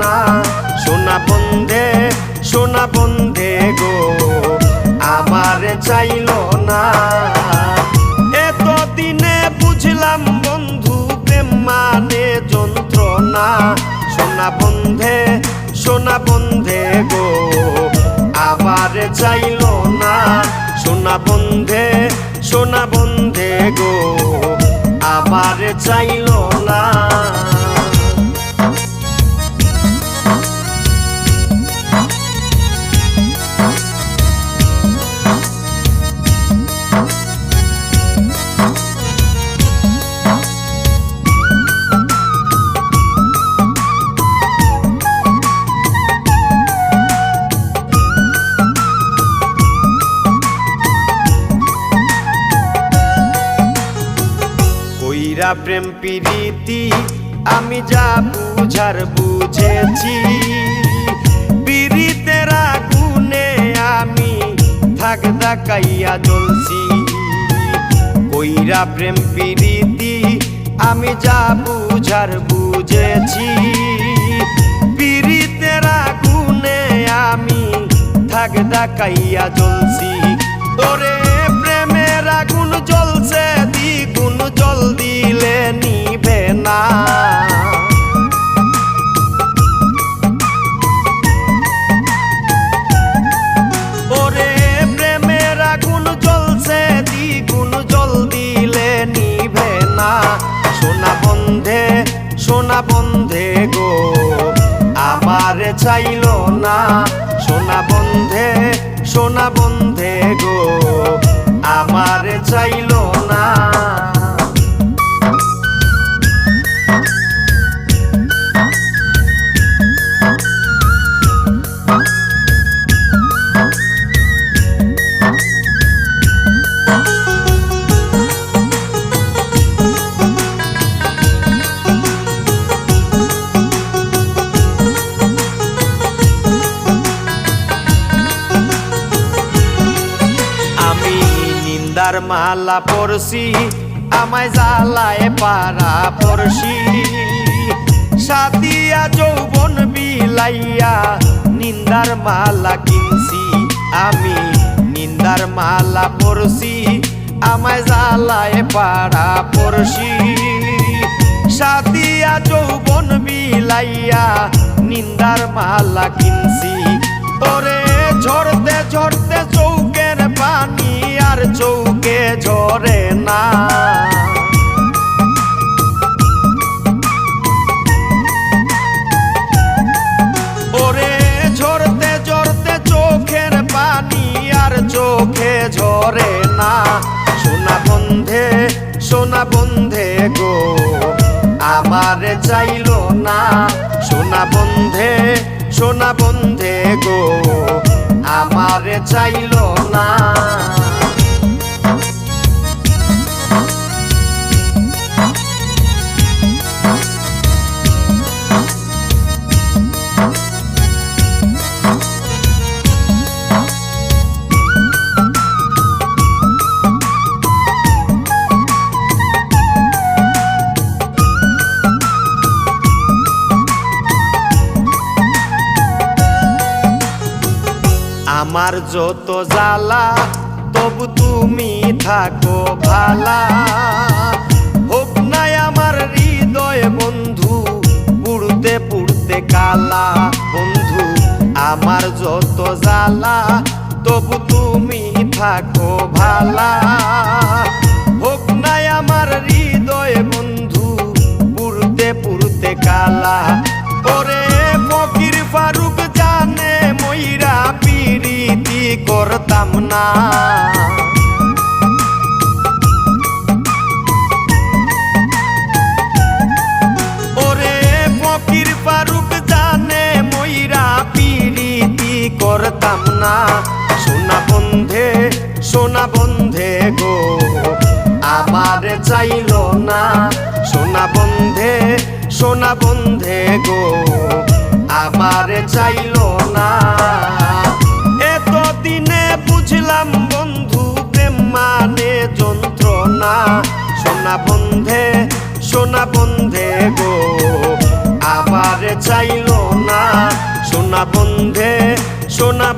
না সোনা বন্ধে সোনা বন্ধে গো আমার চাইলো না। এতদিনে বুঝলাম বন্ধু প্রেম মানে যন্ত্রণা সোনা বন্ধে সোনা বন্ধে গো আমার চাইলো না সোনা বন্ধে সোনা বন্ধে গো আমার চাইলো না। কইরা প্রেম প্রীতি আমি যা বুঝার বুঝেছি প্রীতের আগুনে আমি থাক দাকাইয়া জ্বলছি। কইরা প্রেম প্রীতি আমি যা বুঝার বুঝেছি প্রীতের আগুনে আমি থাক দাকাইয়া জ্বলছি। তোরে প্রেমের আগুন জ্বলছে দ্বিগুণ জল দিলে নিবে না। ওরে প্রেমের আগুন জ্বলছে দ্বিগুণ জল দিলে নিবে না সোনা বন্ধে সোনা বন্ধে গো আমার চাইলো না সোনা বন্ধে সোনা বন্ধে গো আমার চাইলো না। নিন্দার মালা পরশি আমায় জ্বালায় পারা পরশি সাদিয়া যৌবন বিলাইয়া নিন্দার মালা কিনছি আমি নিন্দার মালা পরশি আমায় জ্বালায় পারা পরশি সাদিয়া যৌবন বিলাইয়া নিন্দার মালা কিনছি। ওরে ঝরতে ঝরতে চৌকের পানি আর চৌকে ঝরে না। ওরে ঝরতে ঝরতে চোখের পানি আর চোখে ঝরে না সোনা বন্ধে সোনা বন্ধে গো আমার চাইলো না সোনা বন্ধে সোনা বন্ধে গো আমার চাইলো না। আমার যত জ্বালা তবু তুমি থাকো ভালা হোক নাই আমার হৃদয় বন্ধু পুড়তে পুড়তে কালা বন্ধু আমার যত জ্বালা তবু তুমি থাকো ভালা হোক নাই আমার হৃদয় বন্ধু পুড়তে পুড়তে কালা। ওরে ফকির ফারুক জানে ময়রা প্রীতি করতাম না। ওরে ফকির ফারুক জানে ময়রা প্রীতি করতাম না সোনা বন্ধে সোনা বন্ধে গো আমার চাইলো না সোনা বন্ধে সোনা বন্ধে গো আমার চাইলো না। এতদিনে বুঝলাম বন্ধু প্রেম মানে যন্ত্রণা সোনা বন্ধে সোনা বন্ধে গো আমার চাইলো না বন্ধে সোনা